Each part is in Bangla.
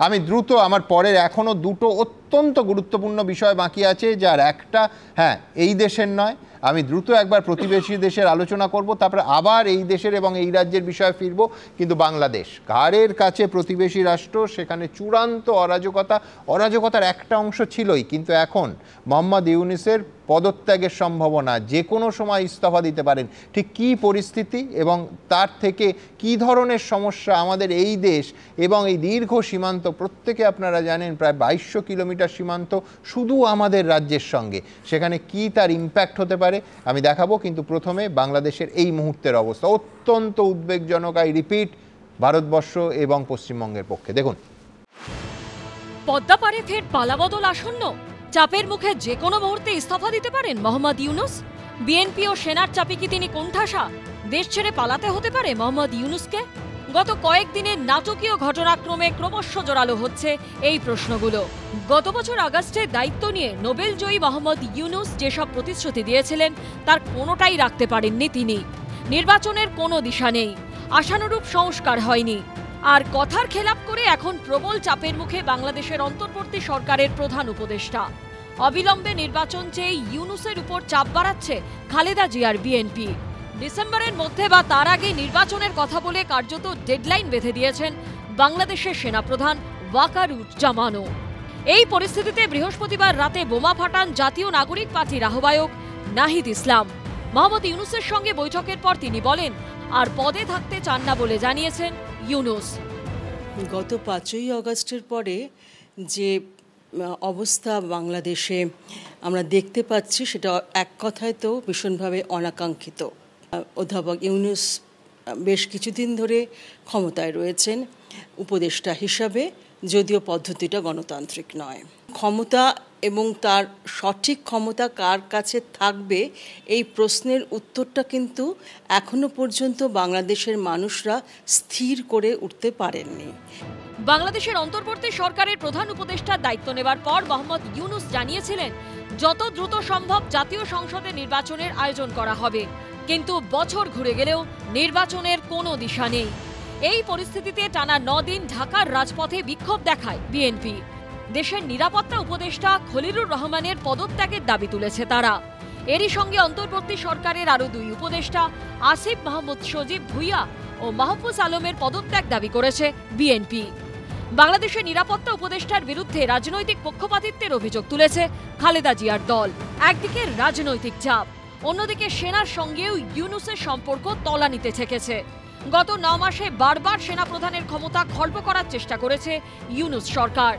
আমি দ্রুত, আমার পরের এখনও দুটো অত্যন্ত গুরুত্বপূর্ণ বিষয় বাকি আছে, যার একটা হ্যাঁ এই দেশের নয়, আমি দ্রুত একবার প্রতিবেশী দেশের আলোচনা করব, তারপরে আবার এই দেশের এবং এই রাজ্যের বিষয়ে ফিরব। কিন্তু বাংলাদেশ ঘাড়ের কাছে প্রতিবেশী রাষ্ট্র, সেখানে চূড়ান্ত অরাজকতার একটা অংশ ছিলই, কিন্তু এখন মোহাম্মদ ইউনূসের পদত্যাগের সম্ভাবনা, যে কোনো সময় ইস্তফা দিতে পারেন। ঠিক কী পরিস্থিতি এবং তার থেকে কি ধরনের সমস্যা আমাদের এই দেশ এবং এই দীর্ঘ সীমান্ত, প্রত্যেকে আপনারা জানেন প্রায় 2200 কিলোমিটার সীমান্ত শুধু আমাদের রাজ্যের সঙ্গে, সেখানে কি তার ইম্প্যাক্ট হতে পারে আমি দেখাবো। কিন্তু প্রথমে বাংলাদেশের এই মুহূর্তের অবস্থা অত্যন্ত উদ্বেগজনক। আই রিপিট, ভারতবর্ষ এবং পশ্চিমবঙ্গের পক্ষে দেখুন। পদ্মা পারে ফের পালাবদল আসন্ন, চাপের মুখে যে কোনো মুহূর্তে ইস্তফা দিতে পারেন মোহাম্মদ ইউনূস। বিএনপি ও সেনার চাপে কি তিনি কোণঠাসা? দেশ ছেড়ে পালাতে হতে পারে মোহাম্মদ ইউনূসকে? গত কয়েকদিনের নাটকীয় ঘটনাক্রমে ক্রমশ জোরালো হচ্ছে এই প্রশ্নগুলো। গত বছর আগস্টে দায়িত্ব নিয়ে নোবেল জয়ী মোহাম্মদ ইউনূস যেসব প্রতিশ্রুতি দিয়েছিলেন তার কোনোটাই রাখতে পারেননি তিনি। নির্বাচনের কোনো দিশা নেই, আশানুরূপ সংস্কার হয়নি, আর কথার খেলাপ করে এখন প্রবল চাপের মুখে বাংলাদেশের অন্তর্বর্তী সরকারের প্রধান উপদেষ্টা। অবিলম্বে নির্বাচন চেয়ে ইউনূসের উপর চাপ বাড়াচ্ছে খালেদা জিয়ার বিএনপি। ডিসেম্বরের মধ্যে বা তার আগে নির্বাচনের কথা বলে কার্যত ডেডলাইন বেঁধে দিয়েছেন বাংলাদেশের সেনাপ্রধান ওয়াকারুজ্জামানও। এই পরিস্থিতিতে বৃহস্পতিবার রাতে বোমা ফাটান জাতীয় নাগরিক পার্টির আহ্বায়ক নাহিদ ইসলাম। মোহাম্মদ ইউনূসের সঙ্গে বৈঠকের পর তিনি বলেন, আর পদে থাকতে চান না বলে জানিয়েছেন ইউনূস। গত 5ই আগস্টের পরে যে অবস্থা বাংলাদেশে আমরা দেখতে পাচ্ছি, সেটা এক কথায় তো ভীষণভাবে অনাকাঙ্ক্ষিত। অধ্যাপক ইউনূস বেশ কিছুদিন ধরে ক্ষমতায় রয়েছেন উপদেষ্টা হিসাবে, যদিও পদ্ধতিটা গণতান্ত্রিক নয়। ক্ষমতা এবং তার সঠিক ক্ষমতা কার কাছে থাকবে এই প্রশ্নের উত্তরটা কিন্তু এখনো পর্যন্ত বাংলাদেশের মানুষরা স্থির করে উঠতে পারেননি। বাংলাদেশের অন্তর্বর্তী সরকারের প্রধান উপদেষ্টার দায়িত্ব নেবার পর মোহাম্মদ ইউনূস জানিয়েছিলেন যত দ্রুত সম্ভব জাতীয় সংসদে নির্বাচনের আয়োজন করা হবে, কিন্তু বছর ঘুরে গেলেও নির্বাচনের কোনো দিশা নেই। এই পরিস্থিতিতে টানা 9 দিন ঢাকার রাজপথে বিক্ষোভ দেখায় বিএনপি। দেশের নিরাপত্তা উপদেষ্টা খলিলুর রহমানের পদত্যাগের দাবি তুলেছে তারা। এরই সঙ্গে অন্তর্বর্তী সরকারের আরও 2 উপদেষ্টা আসিফ মাহমুদ সজীব ভুইয়া ও মাহফুজ আলমের পদত্যাগ দাবি করেছে বিএনপি। বাংলাদেশের নিরাপত্তা উপদেষ্টার বিরুদ্ধে রাজনৈতিক পক্ষপাতিত্বের অভিযোগ তুলেছে খালেদা জিয়ার দল। একদিকে রাজনৈতিক চাপ, অন্যদিকে সেনার সঙ্গেও ইউনূসের সম্পর্ক তলানিতে ঠেকেছে। গত 9 মাসে বারবার সেনাপ্রধানের ক্ষমতা খর্ব করার চেষ্টা করেছে ইউনূস সরকার।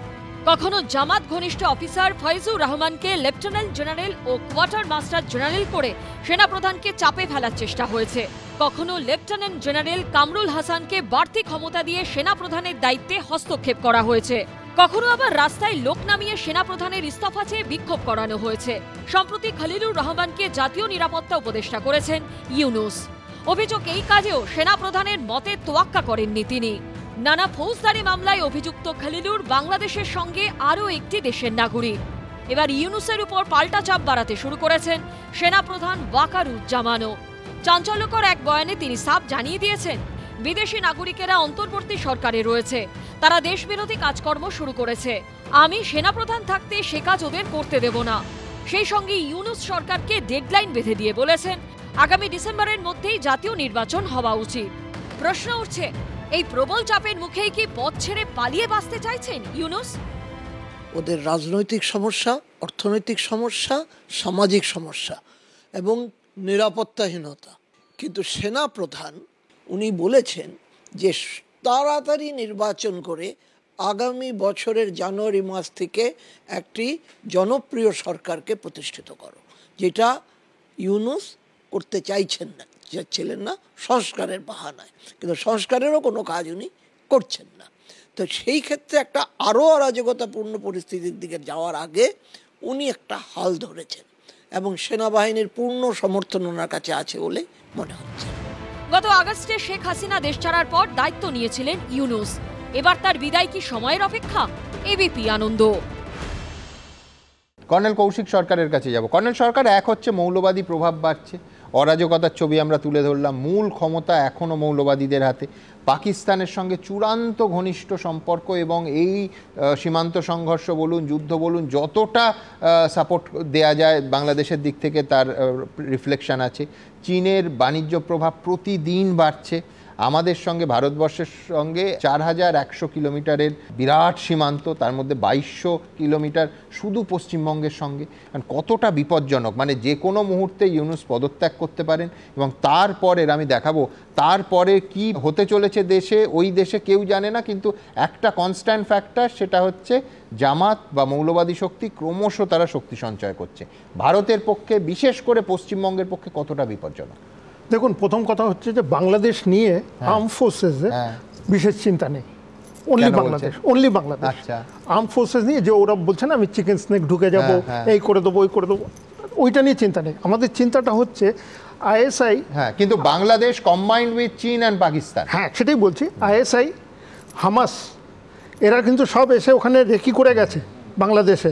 কখনো জামাত ঘনিষ্ঠ অফিসার ফয়জুর রহমানকে লেফটেন্যান্ট জেনারেল ও কোয়ার্টার মাস্টার জেনারেল করে সেনাপ্রধানকে চাপে ফেলার চেষ্টা হয়েছে। কখনো লেফটেন্যান্ট জেনারেল কামরুল হাসানকে বাড়তি ক্ষমতা দিয়ে সেনাপ্রধানের দায়িত্বে হস্তক্ষেপ করা হয়েছে। কখনো আবার রাস্তায় লোক নামিয়ে সেনাপ্রধানের ইস্তফা চেয়ে বিক্ষোভ করানো হয়েছে। সম্প্রতি খলিলুর রহমানকে জাতীয় নিরাপত্তা উপদেষ্টা করেছেন ইউনূস। অভিযোগ, এই কাজেও সেনাপ্রধানের মতে তোয়াক্কা করেননি তিনি। নানা ফৌজদারি মামলায় অভিযুক্ত খলিলুর বাংলাদেশের সঙ্গে আরও একটি দেশের নাগরিক। এবার ইউনূসের উপর পাল্টা চাপ বাড়াতে শুরু করেছেন সেনাপ্রধান ওয়াকারুজ্জামানও। চাঞ্চল্যকর এক বয়ানে তিনি সাফ জানিয়ে দিয়েছেন, বিদেশি নাগরিকেরা অন্তর্বর্তী সরকারে রয়েছে, তারা দেশবিরোধী কাজকর্ম শুরু করেছে। আমি সেনাপ্রধান থাকতে সে কাজ ওদের করতে দেব না। সেই সঙ্গে ইউনূস সরকারকে ডেডলাইন বেঁধে দিয়ে বলেছেন, আগামী ডিসেম্বরের মধ্যেই জাতীয় নির্বাচন হওয়া উচিত। প্রশ্ন উঠছে, এই প্রবল চাপের মুখেই কি পথ ছেড়ে পালিয়ে বাঁচতে চাইছেন ইউনূস? ওদের রাজনৈতিক সমস্যা, অর্থনৈতিক সমস্যা, সামাজিক সমস্যা এবং নিরাপত্তাহীনতা। কিন্তু সেনা প্রধান উনি বলেছেন যে তাড়াতাড়ি নির্বাচন করে আগামী বছরের জানুয়ারি মাস থেকে একটি জনপ্রিয় সরকারকে প্রতিষ্ঠিত করো, যেটা ইউনূস করতে চাচ্ছিলেন না সংস্কারের বাহানায়। কিন্তু সংস্কারেরও কোনো কাজ উনি করছেন না। তো সেই ক্ষেত্রে একটা আরও অরাজকতাপূর্ণ পরিস্থিতির দিকে যাওয়ার আগে উনি একটা হাল ধরেছেন এবং সেনাবাহিনীর পূর্ণ সমর্থন ওনার কাছে আছে বলে মনে হচ্ছে। গত আগস্টে শেখ হাসিনা দেশ ছাড়ার পর দায়িত্ব নিয়েছিলেন ইউনূস। এবার তার বিদায় কি সময়ের অপেক্ষা? এবিপি আনন্দ। কর্নেল কৌশিক সরকারের কাছে যাব। কর্নেল সরকার, এক হচ্ছে মৌলবাদী প্রভাব বাড়ছে, অরাজকতার ছবি আমরা তুলে ধরলাম। মূল ক্ষমতা এখনও মৌলবাদীদের হাতে। পাকিস্তানের সঙ্গে চূড়ান্ত ঘনিষ্ঠ সম্পর্ক এবং এই সীমান্ত সংঘর্ষ বলুন, যুদ্ধ বলুন, যতটা সাপোর্ট দেয়া যায় বাংলাদেশের দিক থেকে তার রিফ্লেকশন আছে। চীনের বাণিজ্য প্রভাব প্রতিদিন বাড়ছে। আমাদের সঙ্গে, ভারতবর্ষের সঙ্গে 4100 কিলোমিটারের বিরাট সীমান্ত, তার মধ্যে 2200 কিলোমিটার শুধু পশ্চিমবঙ্গের সঙ্গে। কারণ কতটা বিপজ্জনক, মানে যে কোনো মুহূর্তে ইউনূস পদত্যাগ করতে পারেন এবং তারপরের আমি দেখাবো তারপরে কি হতে চলেছে দেশে, ওই দেশে কেউ জানে না। কিন্তু একটা কনস্ট্যান্ট ফ্যাক্টর, সেটা হচ্ছে জামাত বা মৌলবাদী শক্তি ক্রমশ তারা শক্তি সঞ্চয় করছে। ভারতের পক্ষে, বিশেষ করে পশ্চিমবঙ্গের পক্ষে কতটা বিপজ্জনক? দেখুন, প্রথম কথা হচ্ছে যে বাংলাদেশ নিয়ে আর্ম ফোর্সেসে বিশেষ চিন্তা নেই। অনলি বাংলাদেশ। আচ্ছা, আর্ম ফোর্সেস নিয়ে যে ওরা বলছে না আমি চিকেন স্নেক ঢুকে যাব, এই করে দেবো, ওই করে দেবো, ওইটা নিয়ে চিন্তা নেই। আমাদের চিন্তাটা হচ্ছে আইএসআই। হ্যাঁ, কিন্তু বাংলাদেশ কম্বাইন্ড উইথ চীন অ্যান্ড পাকিস্তান। হ্যাঁ, সেটাই বলছি। আইএসআই, হামাস, এরা কিন্তু সব এসে ওখানে রেকি করে গেছে বাংলাদেশে।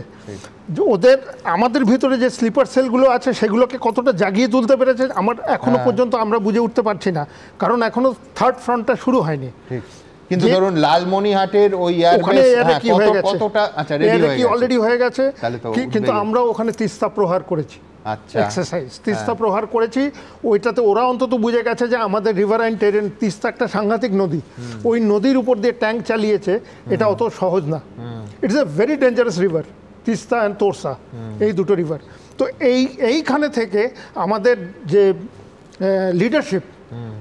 ওদের, আমাদের ভিতরে যে স্লিপার সেলগুলো আছে সেগুলোকে কতটা জাগিয়ে তুলতে পেরেছে আমার এখনো পর্যন্ত আমরা বুঝে উঠতে পারছি না, কারণ এখনো থার্ড ফ্রন্টটা শুরু হয়নি। কিন্তু ধরুন লালমনিরহাটের ওই কতটা অলরেডি হয়ে গেছে, কিন্তু আমরা ওখানে তিস্তা প্রহার করেছি। আচ্ছা, এক্সারসাইজ তিস্তা প্রহার করেছি। ওইটাতে ওরা অন্তত বুঝে গেছে যে আমাদের রিভারাইন টেরেন, তিস্তা একটা সাংঘাতিক নদী, ওই নদীর উপর দিয়ে ট্যাঙ্ক চালিয়েছে, এটা অত সহজ না। It's a very dangerous river, Teesta and Torsa, এই দুটো রিভার। তো এইখানে থেকে আমাদের যে লিডারশিপ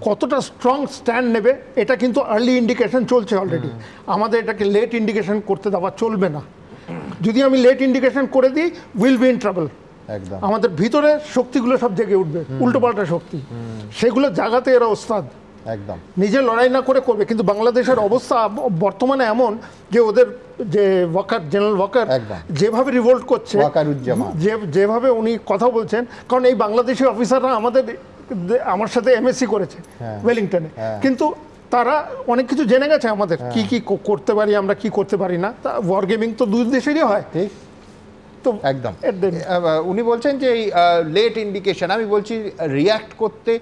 কতটা স্ট্রং স্ট্যান্ড নেবে, এটা কিন্তু আর্লি ইন্ডিকেশন চলছে অলরেডি। আমাদের এটাকে লেট ইন্ডিকেশন করতে দেওয়া চলবে না। যদি আমি লেট ইন্ডিকেশন করে দিই, উইল বি ইন ট্রাবল। আমাদের ভিতরে শক্তিগুলো সব জেগে উঠবে, উল্টোপাল্টা শক্তি, সেগুলো জাগাতে এরা ওস্তাদ। একদম নিজে লড়াই না করে করবে। কিন্তু বাংলাদেশের অবস্থা বর্তমানে এমন যে ওদের যে ওয়াকার, জেনারেল ওয়াকার যেভাবে রিভোল্ট করছে, যেভাবে উনি কথা বলছেন, কারণ এই বাংলাদেশি অফিসাররা আমার সাথে এমএসসি করেছে ওয়েলিংটনে, কিন্তু তারা অনেক কিছু জেনে গেছে আমাদের কি কি করতে পারি, আমরা কি করতে পারি না। ওয়ার গেমিং তো দুই দেশেরই হয়। তো একদম উনি বলছেন যে এই লেট ইন্ডিকেশন, আমি বলছি রিয়্যাক্ট করতে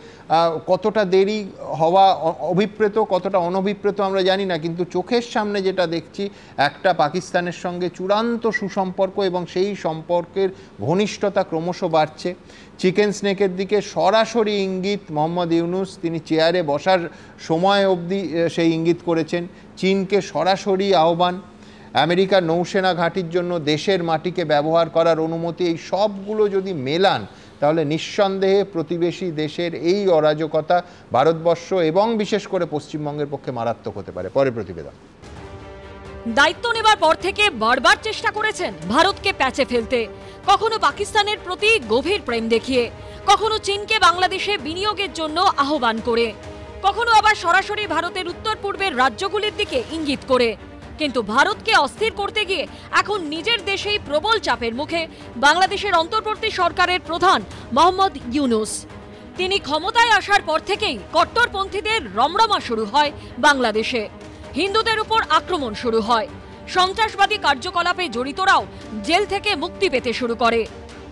কতটা দেরি হওয়া অভিপ্রেত, কতটা অনভিপ্রেত আমরা জানি না, কিন্তু চোখের সামনে যেটা দেখছি, একটা পাকিস্তানের সঙ্গে চূড়ান্ত সুসম্পর্ক এবং সেই সম্পর্কের ঘনিষ্ঠতা ক্রমশ বাড়ছে। চিকেন স্নেকের দিকে সরাসরি ইঙ্গিত মোহাম্মদ ইউনূস, তিনি চেয়ারে বসার সময় অবধি সেই ইঙ্গিত করেছেন। চীনকে সরাসরি আহ্বান, আমেরিকার নৌসেনা ঘাঁটির জন্য দেশের মাটিকে ব্যবহার করার অনুমতি, এই সবগুলো যদি মেলান তাহলে নিঃসন্দেহে প্রতিবেশী দেশের এই অরাজকতা ভারতবর্ষ এবং বিশেষ করে পশ্চিমবঙ্গের পক্ষে মারাত্মক হতে পারে। পরে প্রতিবেদন। দায়িত্ব নেবার পর থেকে বারবার চেষ্টা করেছেন ভারতকে প্যাচে ফেলতে, কখনো পাকিস্তানের প্রতি গভীর প্রেম দেখিয়ে, কখনো চীনকে বাংলাদেশে বিনিয়োগের জন্য আহ্বান করে, কখনো আবার সরাসরি ভারতের উত্তর পূর্বের রাজ্যগুলির দিকে ইঙ্গিত করে। কিন্তু ভারতকে অস্থির করতে গিয়ে এখন নিজের দেশেই প্রবল চাপের মুখে বাংলাদেশের অন্তর্বর্তী সরকারের প্রধান মোহাম্মদ ইউনূস। তিনি ক্ষমতায় আসার পর থেকেই কট্টরপন্থীদের রমরমা শুরু হয় বাংলাদেশে, হিন্দুদের উপর আক্রমণ শুরু হয়, সন্ত্রাসবাদী কার্যকলাপে জড়িতরাও জেল থেকে মুক্তি পেতে শুরু করে।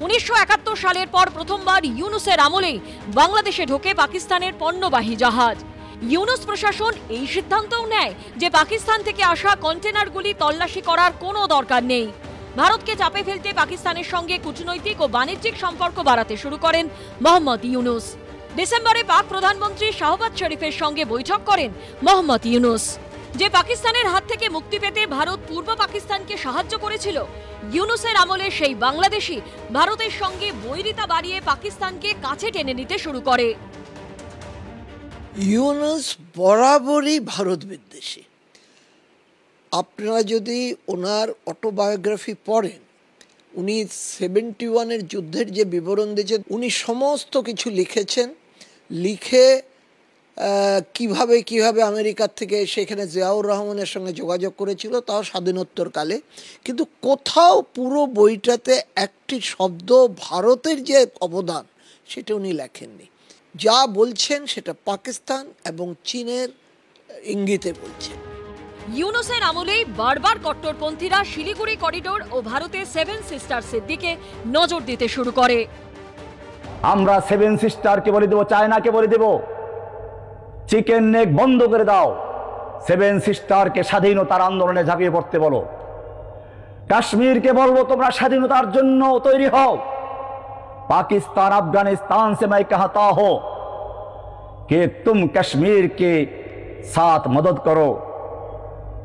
1971 সালের পর প্রথমবার ইউনূসের আমলেই বাংলাদেশে ঢোকে পাকিস্তানের পণ্যবাহী জাহাজ। ইউনূস প্রশাসন এই সিদ্ধান্তও নেয় যে পাকিস্তান থেকে আসা কন্টেনারগুলি তল্লাশি করার কোনো দরকার নেই। ভারতকে চাপে ফেলতে পাকিস্তানের সঙ্গে কূটনৈতিক ও বাণিজ্যিক সম্পর্ক বাড়াতে শুরু করেন মোহাম্মদ ইউনূস। ডিসেম্বরে পাক প্রধানমন্ত্রী শাহবাজ শরীফের সঙ্গে বৈঠক করেন মোহাম্মদ ইউনূস। যে পাকিস্তানের হাত থেকে মুক্তি পেতে ভারত পূর্ব পাকিস্তানকে সাহায্য করেছিল, ইউনূসের আমলে সেই বাংলাদেশি ভারতের সঙ্গে বৈরিতা বাড়িয়ে পাকিস্তানকে কাছে টেনে নিতে শুরু করে। ইউনূস বরাবরই ভারত বিদ্বেষী। আপনারা যদি ওনার অটোবায়োগ্রাফি পড়েন, উনি 71-এর যুদ্ধের যে বিবরণ দিয়েছেন, উনি সমস্ত কিছু লিখেছেন। লিখে কিভাবে কিভাবে আমেরিকার থেকে সেখানে জিয়াউর রহমানের সঙ্গে যোগাযোগ করেছিল, তাও স্বাধীনোত্তরকালে, কিন্তু কোথাও পুরো বইটাতে একটি শব্দ ভারতের যে অবদান সেটা উনি লেখেননি। যা বলছেন সেটা পাকিস্তান এবং চীনের ইঙ্গিতে বলছেন। ইউনূসের আমলেই বারবার কট্টরপন্থীরা শিলিগুড়ি করিডোর ও ভারতের 7 সিস্টার্সের দিকে নজর দিতে শুরু করে। আমরা সেভেন সিস্টারকে বলে দেবো, চায়নাকে বলে দেব, চিকেন নেক বন্ধ করে দাও, সেভেন সিস্টারকে স্বাধীনতার আন্দোলনে ঝাঁপিয়ে পড়তে বলো। কাশ্মীরকে বলবো তোমরা স্বাধীনতার জন্য তৈরি হও। पाकिस्तान अफगानिस्तान से मैं कहता हूं कि तुम कश्मीर के साथ मदद करो,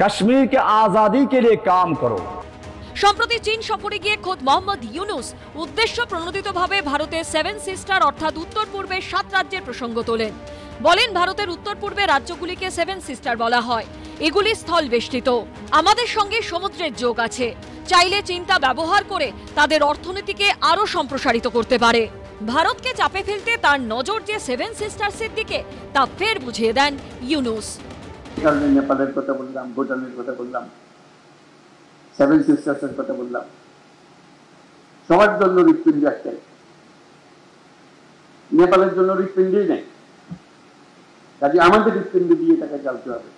कश्मीर के आजादी के लिए काम करो। সম্প্রতি চীন সফরে গিয়ে খোদ মোহাম্মদ ইউনুস উদ্দেশ্য প্রণোদিতভাবে ভারতের সেভেন সিস্টার অর্থাৎ উত্তর পূর্বের 7 রাজ্যের প্রসঙ্গ তোলেন। বলেন ভারতের উত্তর পূর্বের রাজ্যগুলিকে সেভেন সিস্টার বলা হয়, এগুলি স্থল বেষ্টিত, আমাদের সঙ্গে সমুদ্রের যোগ আছে, চাইলে চিন্তা ব্যবহার করে তাদের অর্থনীতিকে আরো সম্প্রসারিত করতে পারে। ভারতকে চাপে ফেলতে তার নজর যে সেভেন সিস্টার্সের দিকে তা ফের বুঝিয়ে দেন ইউনুস। নেপালের কথা বললাম, ভুটানের কথা বললাম, সেভেন সিস্টার্সের কথা বললাম, সবার জন্য হৃৎপিণ্ড একটাই, নেপালের জন্য হৃৎপিণ্ডই নেই, কাজে আমাদের হৃৎপিণ্ড দিয়ে তাকে জ্বালতে হবে।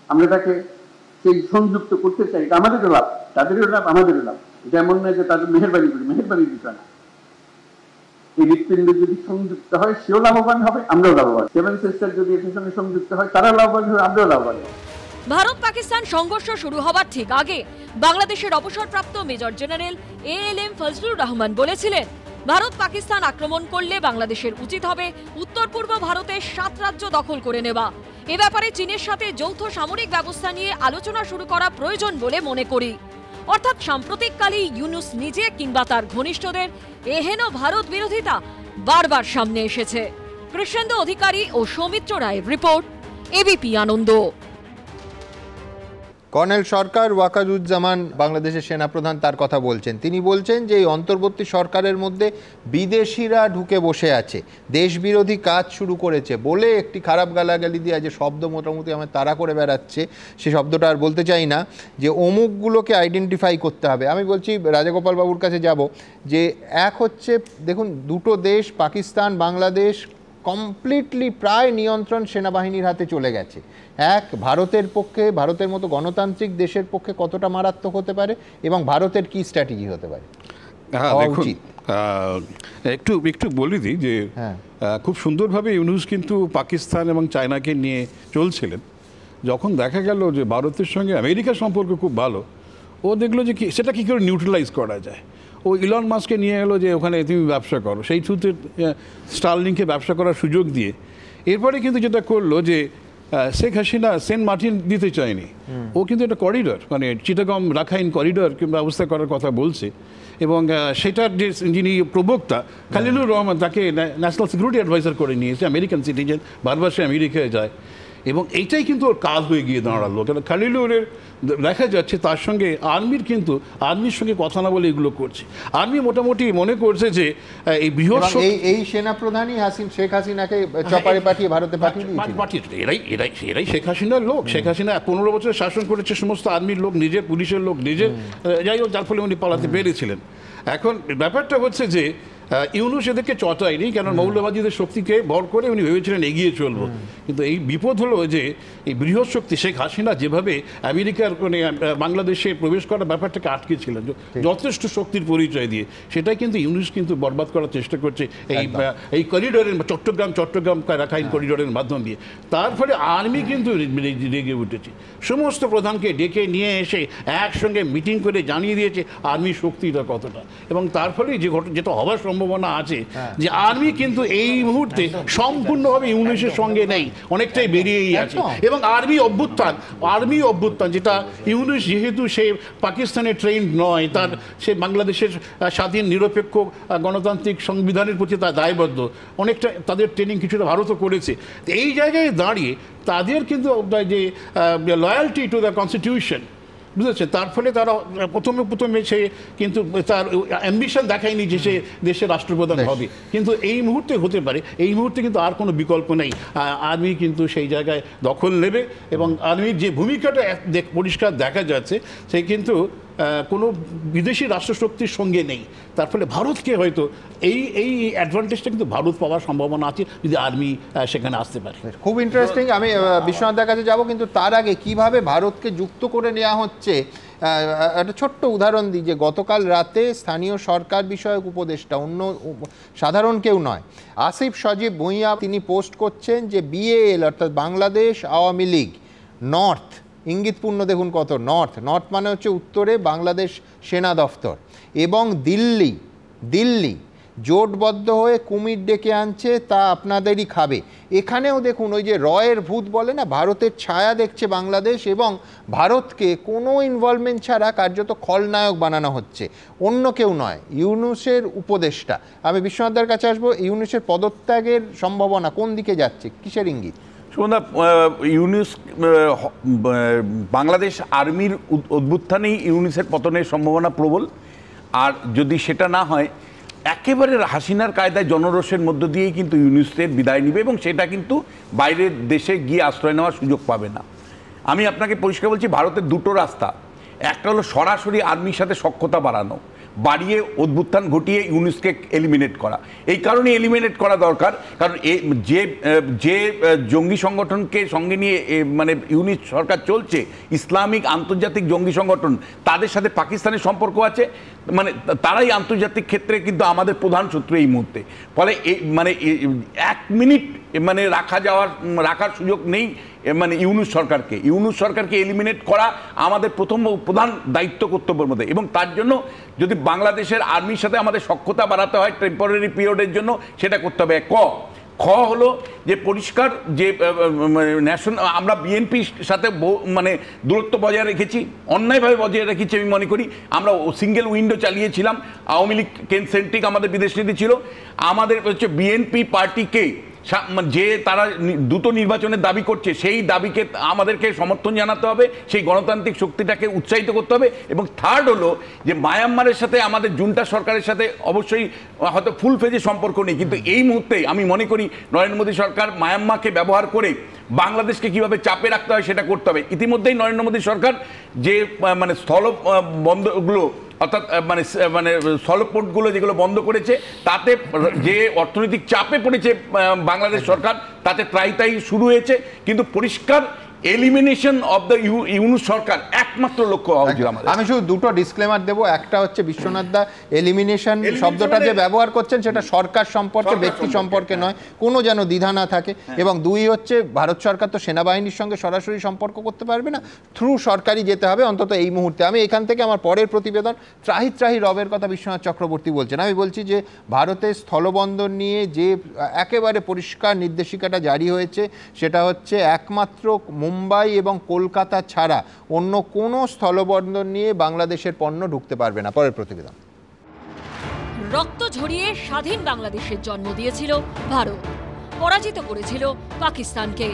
আমরা তাকে সেই সংযুক্ত করতে চাই, এটা আমাদেরও লাভ, তাদেরও লাভ, আমাদেরও লাভ। এটা এমন নয় যে তাদের মেহেরবানি করি, মেহেরবানির বিষয় না। এই হৃৎপিণ্ড যদি সংযুক্ত হয় সেও লাভবান হবে, আমরাও লাভবান। সেভেন সিস্টার যদি এটার সঙ্গে সংযুক্ত হয় তারা লাভবান হবে, আমরাও লাভবান হবে। ভারত পাকিস্তান সংঘর্ষ শুরু হবার ঠিক আগে বাংলাদেশের অবসরপ্রাপ্ত major general ALM Fazlur Rahman বলেছিলেন, ভারত পাকিস্তান আক্রমণ করলে বাংলাদেশের উচিত হবে উত্তর পূর্ব ভারতের 7 রাজ্য দখল করে নেওয়া। এ ব্যাপারে চীনের সাথে যৌথ সামরিক ব্যবস্থা নিয়ে আলোচনা শুরু করা প্রয়োজন বলে মনে করি। অর্থাৎ সাম্প্রতিককালে ইউনুস নিজে কিংবা তার ঘনিষ্ঠদের এহেন ভারত বিরোধিতা বারবার সামনে এসেছে। কৃষ্ণেন্দু অধিকারী ও সৌমিত্র রায়ের রিপোর্ট, ABP আনন্দ। কর্নেল সরকার ওয়াকারুজ্জামান বাংলাদেশের সেনাপ্রধান তার কথা বলছেন। তিনি বলছেন যে এই অন্তর্বর্তী সরকারের মধ্যে বিদেশিরা ঢুকে বসে আছে, দেশ বিরোধী কাজ শুরু করেছে বলে একটি খারাপ গালাগালি দিয়ে যে শব্দ মোটামুটি আমার তাড়া করে বেড়াচ্ছে, সে শব্দটা আর বলতে চাই না, যে অমুকগুলোকে আইডেন্টিফাই করতে হবে। আমি বলছি রাজাগোপাল বাবুর কাছে যাব, যে এক হচ্ছে দেখুন দুটো দেশ পাকিস্তান বাংলাদেশ কমপ্লিটলি প্রায় নিয়ন্ত্রণ সেনাবাহিনীর হাতে চলে গেছে। এক ভারতের পক্ষে, ভারতের মতো গণতান্ত্রিক দেশের পক্ষে কতটা মারাত্মক হতে পারে এবং ভারতের কি স্ট্র্যাটেজি হতে পারে? হ্যাঁ দেখুন, একটু একটু বলে দিই যে খুব সুন্দরভাবে ইউনুস কিন্তু পাকিস্তান এবং চায়নাকে নিয়ে চলছিলেন। যখন দেখা গেল যে ভারতের সঙ্গে আমেরিকার সম্পর্ক খুব ভালো, ও দেখলো যে সেটা কী করে নিউট্রালাইজ করা যায়। ও ইলন মাস্ককে নিয়ে গেলো যে ওখানে তুমি ব্যবসা করো, সেই থ্রুতে স্টারলিংকে ব্যবসা করার সুযোগ দিয়ে। এরপরে কিন্তু যেটা করলো যে শেখ হাসিনা সেন্ট মার্টিন দিতে চায়নি, ও কিন্তু একটা করিডর মানে চিটাগং রাখাইন করিডর ব্যবস্থা করার কথা বলছে। এবং সেটার যে যিনি প্রবক্তা খালিলুর রহমান, তাকে ন্যাশনাল সিকিউরিটি অ্যাডভাইজার করে নিয়েছে, আমেরিকান সিটিজেন, বারবার সে আমেরিকায় যায়। এবং এইটাই কিন্তু ওর কাজ হয়ে গিয়ে দাঁড়ালো। কেন খালিলুরের দেখা যাচ্ছে তার সঙ্গে আর্মির কিন্তু আর্মির সঙ্গে কথা না বলে এগুলো করছে। আর্মি মোটামুটি মনে করছে যে এই বৃহৎ এই সেনাপ্রধানই শেখ হাসিনাকে চপারে পাঠিয়ে ভারতে পাঠিয়েছে। এরাই শেখ হাসিনার লোক। শেখ হাসিনা 15 বছর শাসন করেছে, সমস্ত আর্মির লোক, নিজের পুলিশের লোক, নিজের, যাই হোক, যার ফলে উনি পালাতে পেরেছিলেন। এখন ব্যাপারটা হচ্ছে যে ইউনুস এদেরকে চটায়নি, কেন মৌলবাদীদের শক্তিকে ভর করে উনি ভেবেছিলেন এগিয়ে চলবো। কিন্তু এই বিপদ হলো যে এই বৃহৎ শক্তি শেখ হাসিনা যেভাবে আমেরিকার মানে বাংলাদেশে প্রবেশ করার ব্যাপারটাকে আটকেছিলেন যথেষ্ট শক্তির পরিচয় দিয়ে, সেটাই কিন্তু ইউনুস কিন্তু বরবাদ করার চেষ্টা করছে এই করিডোরের, চট্টগ্রাম রাখাইন করিডোরের মাধ্যম দিয়ে। তার ফলে আর্মি কিন্তু রেগে উঠেছে, সমস্ত প্রধানকে ডেকে নিয়ে এসে একসঙ্গে মিটিং করে জানিয়ে দিয়েছে আর্মির শক্তিটা কতটা। এবং তার ফলে যেটা হওয়ার সম্ভাবনা আছে যে আর্মি কিন্তু এই মুহূর্তে সম্পূর্ণভাবে ইউনুসের সঙ্গে নেই, অনেকটাই বেরিয়েই আছে। এবং আর্মি অভ্যুত্থান যেটা ইউনুস যেহেতু সে পাকিস্তানের ট্রেন্ড নয়, তার সে বাংলাদেশের স্বাধীন নিরপেক্ষ গণতান্ত্রিক সংবিধানের প্রতি তার দায়বদ্ধ, অনেকটা তাদের ট্রেনিং কিছুটা ভারতও করেছে। এই জায়গায় দাঁড়িয়ে তাদের কিন্তু যে লয়ালটি টু দ্য কনস্টিটিউশন, বুঝেছে, তার ফলে তারা প্রথমে সে কিন্তু তার অ্যাম্বিশন দেখায়নি যে সে দেশের রাষ্ট্রপ্রধান হবে। কিন্তু এই মুহূর্তে হতে পারে, এই মুহূর্তে কিন্তু আর কোনো বিকল্প নেই। আর্মি কিন্তু সেই জায়গায় দখল নেবে এবং আর্মির যে ভূমিকাটা পরিষ্কার দেখা যাচ্ছে সে কিন্তু কোনো বিদেশি রাষ্ট্রশক্তির সঙ্গে নেই। তার ফলে ভারতকে হয়তো এই অ্যাডভান্টেজটা কিন্তু ভারত পাওয়ার সম্ভাবনা আছে যদি আর্মি সেখানে আসতে পারে। খুব ইন্টারেস্টিং। আমি বিশ্বনাথের কাছে যাব, কিন্তু তার আগে কিভাবে ভারতকে যুক্ত করে নেওয়া হচ্ছে একটা ছোট্ট উদাহরণ দিই যে গতকাল রাতে স্থানীয় সরকার বিষয়ক উপদেষ্টা, অন্য সাধারণ কেউ নয়, আসিফ সজীব ভুঁইয়া, তিনি পোস্ট করছেন যে BAL অর্থাৎ বাংলাদেশ আওয়ামী লীগ নর্থ, ইঙ্গিতপূর্ণ দেখুন কত, নর্থ মানে হচ্ছে উত্তরে বাংলাদেশ সেনা দফতর, এবং দিল্লি জোটবদ্ধ হয়ে কুমির ডেকে আনছে, তা আপনাদেরই খাবে। এখানেও দেখুন ওই যে রয়ের ভূত বলে না, ভারতের ছায়া দেখছে বাংলাদেশ, এবং ভারতকে কোনো ইনভলভমেন্ট ছাড়া কার্যত খলনায়ক বানানো হচ্ছে, অন্য কেউ নয়, ইউনূসের উপদেষ্টা। আমি বিশ্বনাথদার কাছে আসবো, ইউনূসের পদত্যাগের সম্ভাবনা কোন দিকে যাচ্ছে, কিসের ইঙ্গিত? সুমনদা, ইউনূস বাংলাদেশ আর্মির অভ্যুত্থানেই ইউনূসের পতনের সম্ভাবনা প্রবল, আর যদি সেটা না হয় একেবারে হাসিনার কায়দায় জনরোষের মধ্য দিয়েই কিন্তু ইউনূসের বিদায় নিবে, এবং সেটা কিন্তু বাইরের দেশে গিয়ে আশ্রয় নেওয়ার সুযোগ পাবে না। আমি আপনাকে পরিষ্কার বলছি, ভারতের দুটো রাস্তা, একটা হলো সরাসরি আর্মির সাথে সখ্যতা বাড়িয়ে অভ্যুত্থান ঘটিয়ে ইউনূসকে এলিমিনেট করা। এই কারণে এলিমিনেট করা দরকার, কারণ যে জঙ্গি সংগঠনকে সঙ্গে নিয়ে মানে ইউনূস সরকার চলছে, ইসলামিক আন্তর্জাতিক জঙ্গি সংগঠন, তাদের সাথে পাকিস্তানের সম্পর্ক আছে, মানে তারাই আন্তর্জাতিক ক্ষেত্রে কিন্তু আমাদের প্রধান শত্রু এই মুহূর্তে। ফলে মানে 1 মিনিট মানে রাখার সুযোগ নেই মানে ইউনূস সরকারকে এলিমিনেট করা আমাদের প্রধান দায়িত্ব কর্তব্যের মধ্যে, এবং তার জন্য যদি বাংলাদেশের আর্মির সাথে আমাদের সখ্যতা বাড়াতে হয় টেম্পোরারি পিরিয়ডের জন্য, সেটা করতে হবে। খ হলো যে পরিষ্কার যে আমরা বিএনপির সাথে মানে দূরত্ব বজায় রেখেছি, অন্যায়ভাবে বজায় রেখেছি আমি মনে করি। আমরা সিঙ্গেল উইন্ডো চালিয়েছিলাম, আওয়ামী লীগ কেন্দ্রিক আমাদের বিদেশ নীতি ছিল। আমাদের হচ্ছে বিএনপি পার্টিকে যে তারা দ্রুত নির্বাচনের দাবি করছে, সেই দাবিকে আমাদেরকে সমর্থন জানাতে হবে, সেই গণতান্ত্রিক শক্তিটাকে উৎসাহিত করতে হবে। এবং থার্ড হলো যে মায়ানমারের সাথে আমাদের জুন্টা সরকারের সাথে অবশ্যই হয়তো ফুল ফেজে সম্পর্ক নেই, কিন্তু এই মুহূর্তে আমি মনে করি নরেন্দ্র মোদী সরকার মায়ানমারকে ব্যবহার করে বাংলাদেশকে কিভাবে চাপে রাখতে হয় সেটা করতে হবে। ইতিমধ্যেই নরেন্দ্র মোদী সরকার যে মানে স্থল বন্দরগুলো অর্থাৎ মানে স্থলপোর্টগুলো যেগুলো বন্ধ করেছে, তাতে যে অর্থনৈতিক চাপে পড়েছে বাংলাদেশ সরকার, তাতে ত্রাই শুরু হয়েছে, কিন্তু পরিষ্কার এলিমিনেশন অফ দ্য ইউনূস সরকার একমাত্র লক্ষ্য হওয়া উচিত আমাদের। আমি শুধু দুটো ডিসক্লেমার দেবো, একটা হচ্ছে বিশ্বনাথ দা এলিমিনেশন শব্দটা যে ব্যবহার করছেন সেটা সরকার সম্পর্কে, ব্যক্তি সম্পর্কে নয়, কোনো যেন দ্বিধা না থাকে। এবং দুই হচ্ছে ভারত সরকার তো সেনাবাহিনীর সঙ্গে সরাসরি সম্পর্ক করতে পারবে না, থ্রু সরকারি যেতে হবে অন্তত এই মুহূর্তে। আমি এখান থেকে আমার পরের প্রতিবেদন ত্রাহি রবের কথা বিশ্বনাথ চক্রবর্তী বলছেন, আমি বলছি যে ভারতের স্থলবন্দর নিয়ে যে একেবারে পরিষ্কার নির্দেশিকাটা জারি হয়েছে, সেটা হচ্ছে একমাত্র মুম্বাই এবং কলকাতা ছাড়া অন্য কোনো স্থলবন্দর নিয়ে বাংলাদেশের পণ্য ঢুকতে পারবে না। পরের প্রতিবেদন। রক্ত ঝরিয়ে স্বাধীন বাংলাদেশের জন্ম দিয়েছিল ভারত, পরাজিত করেছিল পাকিস্তানকে।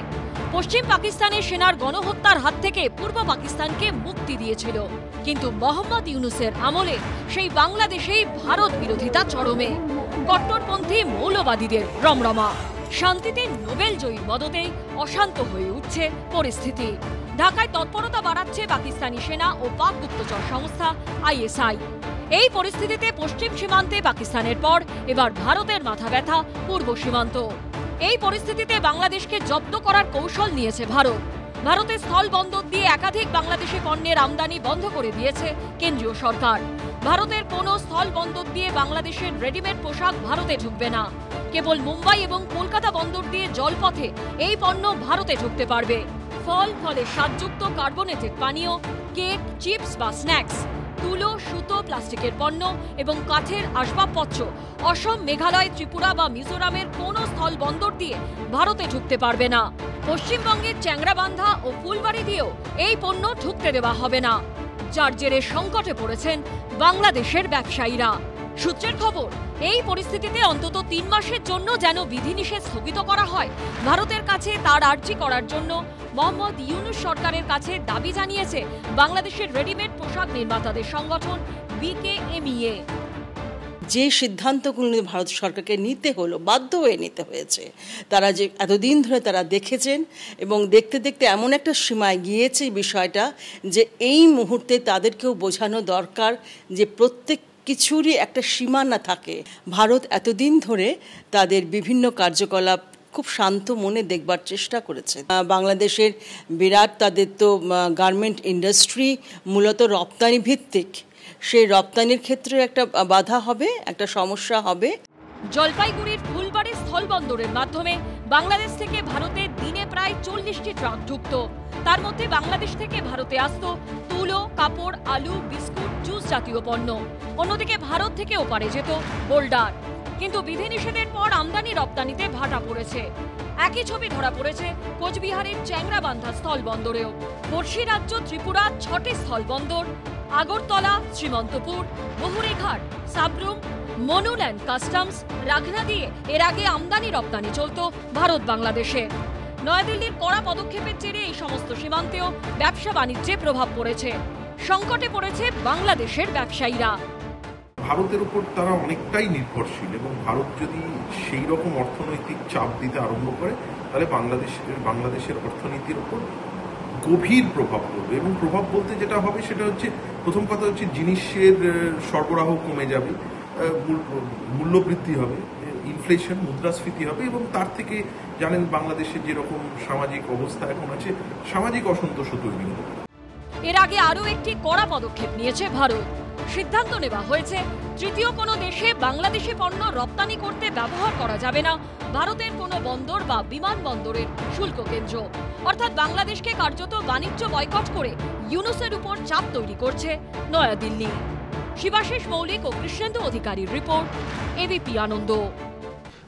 পশ্চিম পাকিস্তানের সেনার গণহত্যার হাত থেকে পূর্ব পাকিস্তানকে মুক্তি দিয়েছিল, কিন্তু মোহাম্মদ ইউনূসের আমলে সেই বাংলাদেশেই ভারত বিরোধিতা চরমে, কট্টরপন্থী মৌলবাদীদের রমরমা। শান্তিতে নোবেল জয়ী মদতেই অশান্ত হয়ে উঠছে পরিস্থিতি। ঢাকায় তৎপরতা বাড়াচ্ছে পাকিস্তানি সেনা ও পাক গুপ্তচর সংস্থা ISI। এই পরিস্থিতিতে পশ্চিম সীমান্তে পাকিস্তানের পর এবার ভারতের মাথা ব্যথা পূর্ব সীমান্ত। এই পরিস্থিতিতে বাংলাদেশকে জব্দ করার কৌশল নিয়েছে ভারত। ভারতের স্থল বন্দর দিয়ে একাধিক বাংলাদেশি পণ্যের আমদানি বন্ধ করে দিয়েছে কেন্দ্রীয় সরকার। ভারতের কোনো স্থল বন্দর দিয়ে বাংলাদেশের রেডিমেড পোশাক ভারতে ঢুকবে না। কেবল মুম্বাই এবং কলকাতা বন্দর দিয়ে জলপথে এই পণ্য ভারতে ঢুকতে পারবে। ফলে স্বাদযুক্ত কার্বনেটেড পানীয়, কেক, চিপস বা স্ন্যাক্স, তুলো, সুতো, প্লাস্টিকের পণ্য এবং কাঠের আসবাবপত্র অসম, মেঘালয়, ত্রিপুরা বা মিজোরামের কোনো স্থল বন্দর দিয়ে ভারতে ঢুকতে পারবে না। পশ্চিমবঙ্গের চ্যাংরাবান্ধা ও ফুলবাড়ি দিয়েও এই পণ্য ঢুকতে দেওয়া হবে না, যার জেরে সংকটে পড়েছেন বাংলাদেশের ব্যবসায়ীরা। সূত্রের খবর, এই পরিস্থিতিতে অন্তত 3 মাসের জন্য যেন বিধিনিষেধ স্থগিত করা হয়। ভারতের কাছে তার আর্জি করার জন্য মোহাম্মদ ইউনূস সরকারের কাছে দাবি জানিয়েছে বাংলাদেশের রেডিমেড পোশাক নির্মাতাদের সংগঠন BKMEA। যে সিদ্ধান্তগুলো ভারত সরকারকে নিতে হলো, বাধ্য হয়ে নিতে হয়েছে, তারা যে এতদিন ধরে তারা দেখেছেন এবং দেখতে দেখতে এমন একটা সীমায় গিয়েছে বিষয়টা যে এই মুহূর্তে তাদেরকেও বোঝানো দরকার যে প্রত্যেক কিছুরই একটা সীমানা থাকে। ভারত এতদিন ধরে তাদের বিভিন্ন কার্যকলাপ খুব শান্ত মনে দেখবার চেষ্টা করেছে। বাংলাদেশের বিরাট, তাদের তো গার্মেন্ট ইন্ডাস্ট্রি মূলত রপ্তানি ভিত্তিক, সেই রপ্তানির ক্ষেত্রে একটা বাধা হবে, একটা সমস্যা হবে। জলপাইগুড়ির ফুলবাড়ি স্থলবন্দরের মাধ্যমে বাংলাদেশ থেকে ভারতে দিনে প্রায় 40টি ট্রাক ঢুকত। তার মধ্যে বাংলাদেশ থেকে ভারতে আসত তুলো, কাপড়, আলু, বিস্কুট, জুস জাতীয় পণ্য। অন্যদিকে ভারত থেকে ওপারে যেত বোল্ডার। কিন্তু বিধিনিষেধের পর আমদানি রপ্তানিতে ভাটা পড়েছে। একই ছবি ধরা পড়েছে কোচবিহারের চ্যাংরাবান্ধা স্থলবন্দরেও। পড়শি রাজ্য ত্রিপুরা 6টি স্থলবন্দর, আগরতলা, শ্রীমন্তপুর, বহুরীঘাট, সাবরুম, মনুল্যান্ড কাস্টমস, রাঘনা দিয়ে এর আগে আমদানি রপ্তানি চলত ভারত বাংলাদেশে। নয়াদিল্লির কড়া পদক্ষেপের জেরে এই সমস্ত সীমান্তেও ব্যবসা বাণিজ্যে প্রভাব পড়েছে। সংকটে পড়েছে বাংলাদেশের ব্যবসায়ীরা। ভারতের উপর তারা অনেকটাই নির্ভরশীল এবং ভারত যদি সেই রকম অর্থনৈতিক চাপ দিতে আরম্ভ করে তাহলে বাংলাদেশের অর্থনীতির উপর গভীর প্রভাব পড়বে। এবং প্রভাব বলতে যেটা হবে সেটা হচ্ছে, প্রথম কথা হচ্ছে জিনিসের সরবরাহ কমে যাবে, মূল্যবৃদ্ধি হবে, ইনফ্লেশন, মুদ্রাস্ফীতি হবে এবং তার থেকে জানেন বাংলাদেশের যেরকম সামাজিক অবস্থা এখন আছে, সামাজিক অসন্তোষও তৈরি হবে। এর আগে আরও একটি কড়া পদক্ষেপ নিয়েছে ভারত। সিদ্ধান্ত নেওয়া হয়েছে তৃতীয় কোনো দেশে বাংলাদেশি পণ্য রপ্তানি করতে ব্যবহার করা যাবে না ভারতের কোনো বন্দর বা বিমানবন্দরের শুল্ক কেন্দ্র। অর্থাৎ বাংলাদেশকে কার্যত বাণিজ্য বয়কট করে ইউনুসের উপর চাপ তৈরি করছে নয়াদিল্লি। শিবাশিস মৌলিক ও কৃষ্ণেন্দু অধিকারীর রিপোর্ট, এবিপি আনন্দ।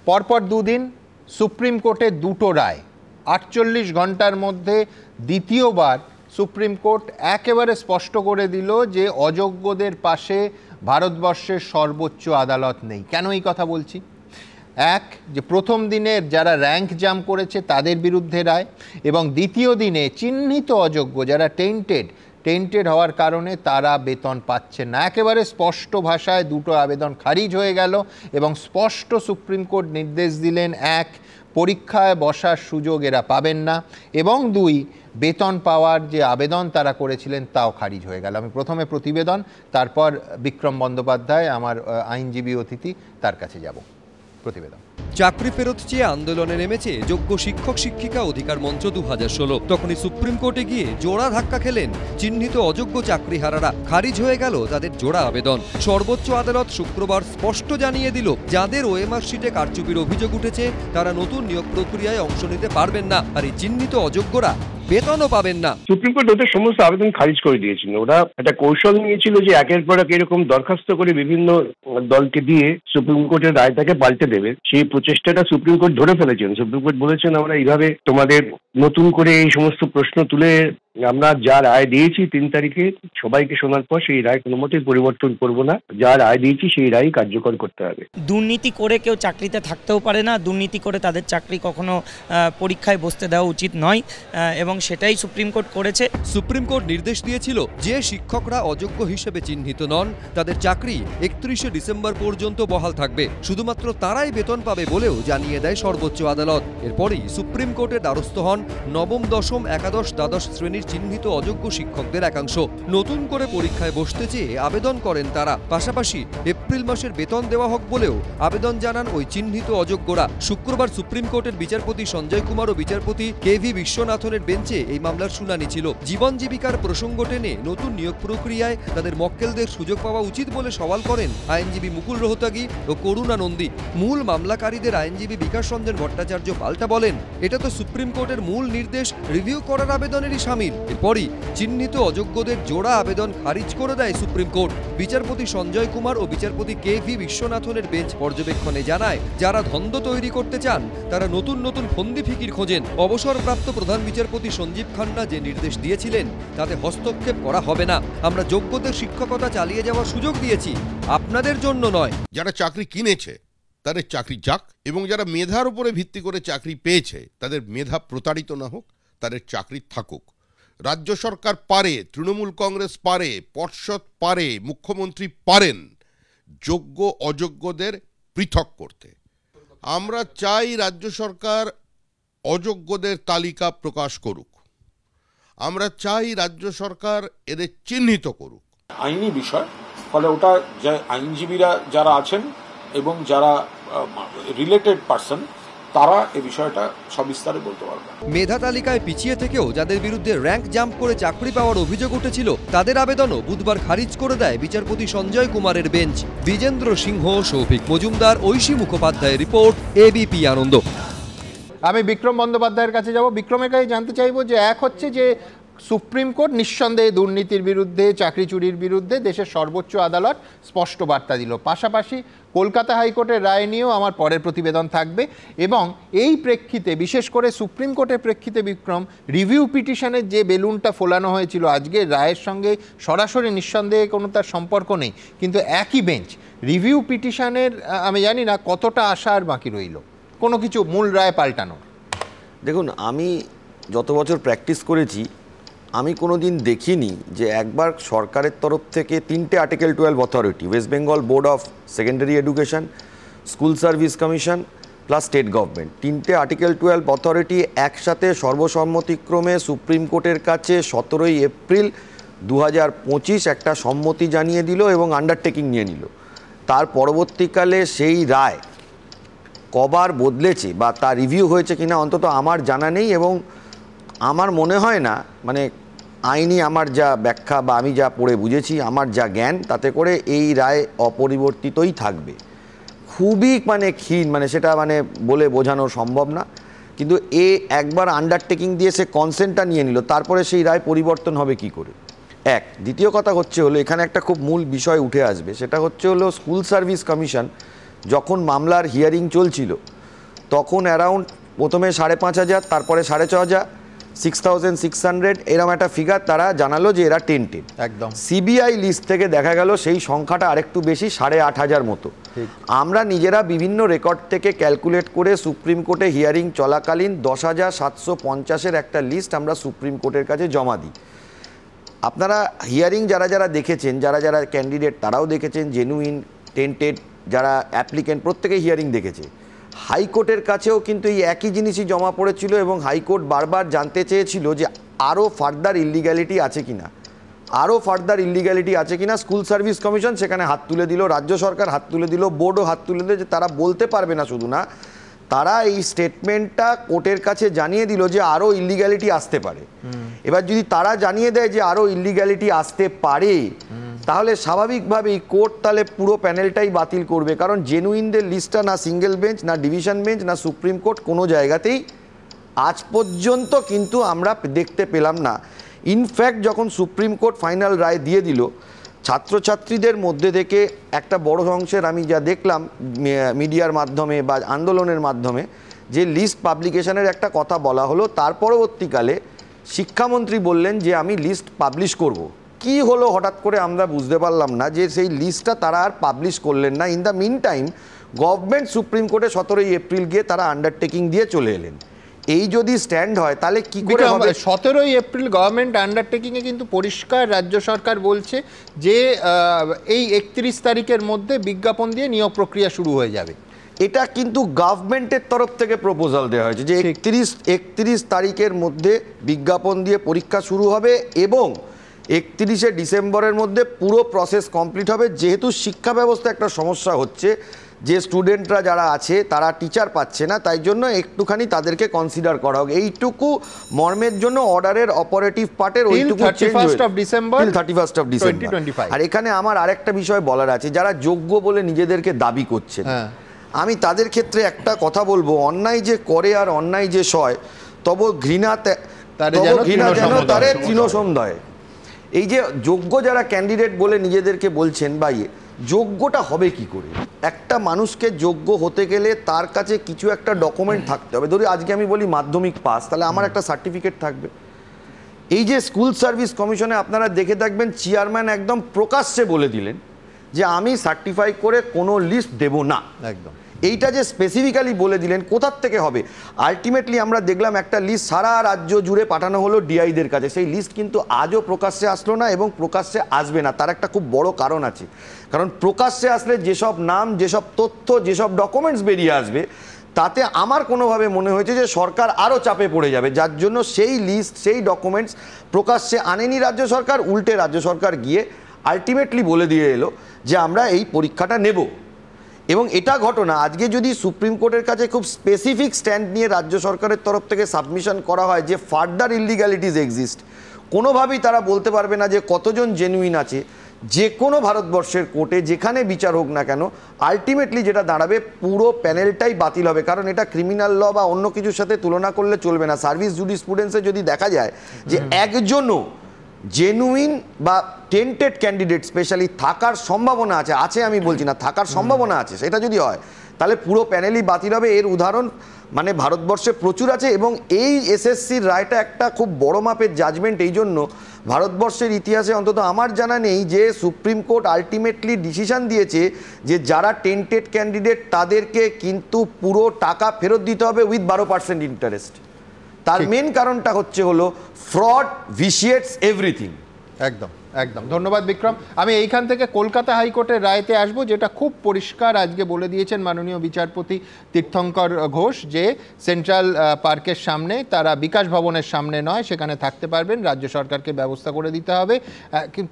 পরপর দুদিন সুপ্রিম কোর্টে দুটো রায়, 48 ঘন্টার মধ্যে দ্বিতীয়বার সুপ্রিম কোর্ট একেবারে স্পষ্ট করে দিল যে অযোগ্যদের পাশে ভারতবর্ষের সর্বোচ্চ আদালত নেই। কেন এই কথা বলছি? এক, যে প্রথম দিনে যারা র্যাঙ্ক জাম করেছে তাদের বিরুদ্ধে রায়, এবং দ্বিতীয় দিনে চিহ্নিত অযোগ্য যারা টেন্টেড হওয়ার কারণে তারা বেতন পাচ্ছে না। একেবারে স্পষ্ট ভাষায় দুটো আবেদন খারিজ হয়ে গেল এবং স্পষ্ট সুপ্রিম কোর্ট নির্দেশ দিলেন, এক, পরীক্ষায় বসার সুযোগ এরা পাবেন না, এবং দুই, বেতন পাওয়ার যে আবেদন তারা করেছিলেন তাও খারিজ হয়ে গেল। আমি প্রথমে প্রতিবেদন, তারপর বিক্রম বন্দ্যোপাধ্যায় আমার আইনজীবী অতিথি, তার কাছে যাব। প্রতিবেদন। চাকরি ফেরত চেয়ে আন্দোলনে নেমেছে যোগ্য শিক্ষক শিক্ষিকা অধিকার মঞ্চ 2016। তখনই সুপ্রিম কোর্টে গিয়ে জোড়া ধাক্কা খেলেন চিহ্নিত অযোগ্য চাকরিহারারা। খারিজ হয়ে গেল তাদের জোড়া আবেদন। সর্বোচ্চ আদালত শুক্রবার স্পষ্ট জানিয়ে দিল, যাদের ওএমআর শিটে কারচুপির অভিযোগ উঠেছে তারা নতুন নিয়োগ প্রক্রিয়ায় অংশ নিতে পারবেন না, আর এই চিহ্নিত অযোগ্যরা বেতনও পাবেন না। সুপ্রিম কোর্ট ওদের সমস্ত আবেদন খারিজ করে দিয়েছিল। ওরা একটা কৌশল নিয়েছিল যে একের পর এক এরকম দরখাস্ত করে বিভিন্ন দলকে দিয়ে সুপ্রিম কোর্টের রায়টাকে পাল্টে দেবে। সেই প্রচেষ্টাটা সুপ্রিম কোর্ট ধরে ফেলেছেন। সুপ্রিম কোর্ট বলেছেন, আমরা এইভাবে তোমাদের নতুন করে এই সমস্ত প্রশ্ন তুলে আমরা যা রায় দিয়েছি 3 তারিখে সবাইকে শোনার পর সেই রায় কোনো মতেই পরিবর্তন করব না। যা রায় দিয়েছি সেই রায় কার্যকর করতে হবে। দুর্নীতি করে কেউ চাকরিতে থাকতেও পারে না, দুর্নীতি করে তাদের চাকরি কখনো পরীক্ষায় বসতে দেওয়া উচিত নয়, এবং সেটাই সুপ্রিম কোর্ট করেছে। সুপ্রিম কোর্ট নির্দেশ দিয়েছিল, যে শিক্ষকরা অযোগ্য হিসেবে চিহ্নিত নন তাদের চাকরি 31শে ডিসেম্বর পর্যন্ত বহাল থাকবে। শুধুমাত্র তারাই বেতন পাবে বলেও জানিয়ে দেয় সর্বোচ্চ আদালত। এরপরই সুপ্রিম কোর্টের দ্বারস্থ হন নবম, দশম, একাদশ, দ্বাদশ শ্রেণীর চিহ্নিত অযোগ্য শিক্ষকদের একাংশ। নতুন করে পরীক্ষায় বসতে চেয়ে আবেদন করেন তারা। পাশাপাশি এপ্রিল মাসের বেতন দেওয়া হোক বলেও আবেদন জানান ওই চিহ্নিত অযোগ্যরা। শুক্রবার সুপ্রিম কোর্টের বিচারপতি সঞ্জয় কুমার ও বিচারপতি কেভি বিশ্বনাথনের বেঞ্চে এই মামলার শুনানি ছিল। জীবন জীবিকার প্রসঙ্গ টেনে নতুন নিয়োগ প্রক্রিয়ায় তাদের মক্কেলদের সুযোগ পাওয়া উচিত বলে সওয়াল করেন আইনজীবী মুকুল রোহতাগি ও করুণা নন্দী। মূল মামলাকারীদের আইনজীবী বিকাশ রঞ্জন ভট্টাচার্য পাল্টা বলেন, এটা তো সুপ্রিম কোর্টের মূল নির্দেশ রিভিউ করার আবেদনেরই শামিল। এরপরই চিহ্নিত অযোগ্যদের জোড়া আবেদন খারিজ করে দেয় সুপ্রিম কোর্ট। বিচারপতি সঞ্জয় কুমার ও বিচারপতি কেভি বিশ্বনাথনের বেঞ্চ পর্যবেক্ষণে জানায়, যারা ধন্দ তৈরি করতে চান তারা নতুন নতুন ফন্দি ফিকির খোঁজেন। অবসরপ্রাপ্ত প্রধান বিচারপতি সঞ্জীব খান্না যে নির্দেশ দিয়েছিলেন তাতে হস্তক্ষেপ করা হবে না। আমরা যোগ্যদের শিক্ষকতা চালিয়ে যাওয়ার সুযোগ দিয়েছি, আপনাদের জন্য নয়। যারা চাকরি কিনেছে তাদের চাকরি যাক, এবং যারা মেধার উপরে ভিত্তি করে চাকরি পেয়েছে তাদের মেধা প্রতারিত না হোক, তাদের চাকরি থাকুক। রাজ্য সরকার পারে, তৃণমূল কংগ্রেস পারে, পর্ষদ পারে, মুখ্যমন্ত্রী পারেন যোগ্য অযোগ্যদের পৃথক করতে। আমরা চাই রাজ্য সরকার অযোগ্যদের তালিকা প্রকাশ করুক। আমরা চাই রাজ্য সরকার এদের চিহ্নিত করুক। আইনি বিষয়, ফলে ওটা যে আইনজীবীরা যারা আছেন এবং যারা রিলেটেড পার্সন তারা এই বিষয়টা সবিস্তারে বলতে পারবে। মেধা তালিকায় পিছিয়ে থেকেও যাদের বিরুদ্ধে র্যাঙ্ক জাম্প করে চাকরি পাওয়ার অভিযোগ উঠেছিল তাদের আবেদনও বুধবার খারিজ করে দেয় বিচারপতি সঞ্জয় কুমারের বেঞ্চ। বিজেন্দ্র সিংহ, সৌভিক মজুমদার, ঐশী মুখোপাধ্যায়ের রিপোর্ট, এবিপি আনন্দ। আমি বিক্রম বন্দ্যোপাধ্যায়ের কাছে যাব। বিক্রমের কাছে জানতে চাইবো যে এক হচ্ছে যে সুপ্রিম কোর্ট নিঃসন্দেহে দুর্নীতির বিরুদ্ধে, চাকরি চুরির বিরুদ্ধে দেশের সর্বোচ্চ আদালত স্পষ্ট বার্তা দিল। পাশাপাশি কলকাতা হাইকোর্টের রায় নিয়েও আমার পরের প্রতিবেদন থাকবে এবং এই প্রেক্ষিতে বিশেষ করে সুপ্রিম কোর্টের প্রেক্ষিতে বিক্রম রিভিউ পিটিশনের যে বেলুনটা ফোলানো হয়েছিল আজকে রায়ের সঙ্গে সরাসরি নিঃসন্দেহে কোনো তার সম্পর্ক নেই, কিন্তু একই বেঞ্চ রিভিউ পিটিশনের আমি জানি না কতটা আশা আর বাকি রইল কোনো কিছু মূল রায় পাল্টানোর। দেখুন, আমি যত বছর প্র্যাকটিস করেছি আমি কোনো দিন দেখিনি যে একবার সরকারের তরফ থেকে 3টে article 12 authority, West Bengal board of secondary education, school service commission plus state government, 3টে আর্টিকেল 12 অথরিটি একসাথে সর্বসম্মতিক্রমে সুপ্রিম কোর্টের কাছে 17ই এপ্রিল 2025 একটা সম্মতি জানিয়ে দিল এবং আন্ডারটেকিং নিয়ে নিল। তার পরবর্তীকালে সেই রায় কবার বদলেছে বা তার রিভিউ হয়েছে কিনা অন্তত আমার জানা নেই এবং আমার মনে হয় না, মানে আইনি আমার যা ব্যাখ্যা বা আমি যা পড়ে বুঝেছি, আমার যা জ্ঞান, তাতে করে এই রায় অপরিবর্তিতই থাকবে। খুবই ক্ষীণ, সেটা বলে বোঝানো সম্ভব না, কিন্তু একবার আন্ডারটেকিং দিয়ে সে কনসেন্টটা নিয়ে নিল, তারপরে সেই রায় পরিবর্তন হবে কি করে? দ্বিতীয় কথা হচ্ছে এখানে একটা খুব মূল বিষয় উঠে আসবে, সেটা হচ্ছে স্কুল সার্ভিস কমিশন যখন মামলার হিয়ারিং চলছিল তখন অ্যারাউন্ড প্রথমে 5,500, তারপরে 6,500, 6,600 এরকম একটা ফিগার তারা জানালো যে এরা টেন্টেড। একদম সিবিআই লিস্ট থেকে দেখা গেল সেই সংখ্যাটা আরেকটু বেশি, 8,500 মতো। আমরা নিজেরা বিভিন্ন রেকর্ড থেকে ক্যালকুলেট করে সুপ্রিম কোর্টে হিয়ারিং চলাকালীন 10,750-এর একটা লিস্ট আমরা সুপ্রিম কোর্টের কাছে জমা দিই। আপনারা হিয়ারিং যারা যারা দেখেছেন, যারা যারা ক্যান্ডিডেট তারাও দেখেছেন, জেনুইন, টেন্টেড যারা অ্যাপ্লিকেন্ট প্রত্যেকে হিয়ারিং দেখেছে। হাইকোর্টের কাছেও কিন্তু এই একই জিনিসই জমা পড়েছিল এবং হাইকোর্ট বারবার জানতে চেয়েছিল যে আরও ফার্দার ইলিগ্যালিটি আছে কিনা, স্কুল সার্ভিস কমিশন সেখানে হাত তুলে দিল, রাজ্য সরকার হাত তুলে দিল, বোর্ডও হাত তুলে দিল যে তারা বলতে পারবে না। শুধু না, তারা এই স্টেটমেন্টটা কোর্টের কাছে জানিয়ে দিল যে আরও ইলিগ্যালিটি আসতে পারে। এবার যদি তারা জানিয়ে দেয় যে আরও ইলিগ্যালিটি আসতে পারে, তাহলে স্বাভাবিকভাবেই কোর্ট তাহলে পুরো প্যানেলটাই বাতিল করবে, কারণ জেনুইনদের লিস্টটা না সিঙ্গেল বেঞ্চ, না ডিভিশন বেঞ্চ, না সুপ্রিম কোর্ট কোনো জায়গাতেই আজ পর্যন্ত কিন্তু আমরা দেখতে পেলাম না। ইনফ্যাক্ট যখন সুপ্রিম কোর্ট ফাইনাল রায় দিয়ে দিল, ছাত্রছাত্রীদের মধ্যে থেকে একটা বড় অংশের আমি যা দেখলাম মিডিয়ার মাধ্যমে বা আন্দোলনের মাধ্যমে যে লিস্ট পাবলিকেশনের একটা কথা বলা হলো, তার পরবর্তীকালে শিক্ষামন্ত্রী বললেন যে আমি লিস্ট পাবলিশ করব। কি হলো হঠাৎ করে আমরা বুঝতে পারলাম না, যে সেই লিস্টটা তারা আর পাবলিশ করলেন না। In the meantime government supreme কোর্টে 17ই এপ্রিল গিয়ে তারা আন্ডারটেকিং দিয়ে চলে এলেন। এই যদি স্ট্যান্ড হয় তাহলে কি করে হবে? 17ই এপ্রিল গভর্নমেন্ট আন্ডারটেকিংয়ে কিন্তু পরিষ্কার রাজ্য সরকার বলছে যে এই 31 তারিখের মধ্যে বিজ্ঞাপন দিয়ে নিয়োগ প্রক্রিয়া শুরু হয়ে যাবে। এটা কিন্তু গভর্নমেন্টের তরফ থেকে প্রপোজাল দেওয়া হয়েছে যে 31 তারিখের মধ্যে বিজ্ঞাপন দিয়ে পরীক্ষা শুরু হবে এবং 31শে ডিসেম্বরের মধ্যে পুরো প্রসেস কমপ্লিট হবে। যেহেতু শিক্ষা ব্যবস্থা একটা সমস্যা হচ্ছে, যে স্টুডেন্টরা যারা আছে তারা টিচার পাচ্ছে না, তাই জন্য একটুখানি তাদেরকে কনসিডার করা হোক, এইটুকু মর্মের জন্য অর্ডারের অপারেটিভ পার্টের ওইটুকু 31st of December 2025। আর এখানে আমার আরেকটা বিষয় বলার আছে, যারা যোগ্য বলে নিজেদেরকে দাবি করছেন, আমি তাদের ক্ষেত্রে একটা কথা বলবো, অন্যায় যে করে আর অন্যায় যে সয় তব ঘৃণা যেন তারে তৃণসন্ধ্যায়। এই যে যোগ্য যারা ক্যান্ডিডেট বলে নিজেদেরকে বলছেন, বা যোগ্যটা হবে কি করে? একটা মানুষকে যোগ্য হতে গেলে তার কাছে কিছু একটা ডকুমেন্ট থাকতে হবে। ধরি আজকে আমি বলি মাধ্যমিক পাস, তাহলে আমার একটা সার্টিফিকেট থাকবে। এই যে স্কুল সার্ভিস কমিশনে আপনারা দেখে থাকবেন চেয়ারম্যান একদম প্রকাশ্যে বলে দিলেন যে আমি সার্টিফাই করে কোনো লিস্ট দেব না। একদম এইটা যে স্পেসিফিক্যালি বলে দিলেন, কোথার থেকে হবে? আলটিমেটলি আমরা দেখলাম একটা লিস্ট সারা রাজ্য জুড়ে পাঠানো হলো ডিআইদের কাছে, সেই লিস্ট কিন্তু আজও প্রকাশ্যে আসলো না এবং প্রকাশ্যে আসবে না। তার একটা খুব বড় কারণ আছে, কারণ প্রকাশ্যে আসলে যেসব নাম, যেসব তথ্য, যেসব ডকুমেন্টস বেরিয়ে আসবে, তাতে আমার কোনোভাবে মনে হয়েছে যে সরকার আরও চাপে পড়ে যাবে, যার জন্য সেই লিস্ট, সেই ডকুমেন্টস প্রকাশ্যে আনেনি রাজ্য সরকার। উল্টে রাজ্য সরকার গিয়ে আলটিমেটলি বলে দিয়ে এলো যে আমরা এই পরীক্ষাটা নেব। এবং এটা ঘটনা আজকে যদি সুপ্রিম কোর্টের কাছে খুব স্পেসিফিক স্ট্যান্ড নিয়ে রাজ্য সরকারের তরফ থেকে সাবমিশন করা হয় যে ফার্দার ইললিগ্যালিটিস এক্সিস্ট, কোনোভাবেই তারা বলতে পারবে না যে কতজন জেনুইন আছে। যে কোনো ভারতবর্ষের কোর্টে যেখানে বিচার হোক না কেন, আলটিমেটলি যেটা দাঁড়াবে পুরো প্যানেলটাই বাতিল হবে, কারণ এটা ক্রিমিনাল ল বা অন্য কিছুর সাথে তুলনা করলে চলবে না। সার্ভিস জুডিসপ্রুডেন্সে যদি দেখা যায় যে একজনও জেনুইন বা টেন্টেড ক্যান্ডিডেট স্পেশালি থাকার সম্ভাবনা আছে, আমি বলছি না, থাকার সম্ভাবনা আছে, সেটা যদি হয় তাহলে পুরো প্যানেলই বাতিল হবে। এর উদাহরণ মানে ভারতবর্ষে প্রচুর আছে এবং এই এসএসসির রায়টা একটা খুব বড় মাপের জাজমেন্ট। এই জন্য ভারতবর্ষের ইতিহাসে অন্তত আমার জানা নেই যে সুপ্রিম কোর্ট আলটিমেটলি ডিসিশন দিয়েছে যে যারা টেন্টেড ক্যান্ডিডেট তাদেরকে কিন্তু পুরো টাকা ফেরত দিতে হবে উইথ 12% ইন্টারেস্ট। তার মেন কারণটা হলো ফ্রড ভিশিয়েটস এভরিথিং। একদম একদম, ধন্যবাদ বিক্রম। আমি এইখান থেকে কলকাতা হাইকোর্টের রায়তে আসব, যেটা খুব পরিষ্কার আজকে বলে দিয়েছেন মাননীয় বিচারপতি তীর্থঙ্কর ঘোষ যে সেন্ট্রাল পার্কের সামনে তারা বিকাশ ভবনের সামনে নয়, সেখানে থাকতে পারবেন, রাজ্য সরকারকে ব্যবস্থা করে দিতে হবে।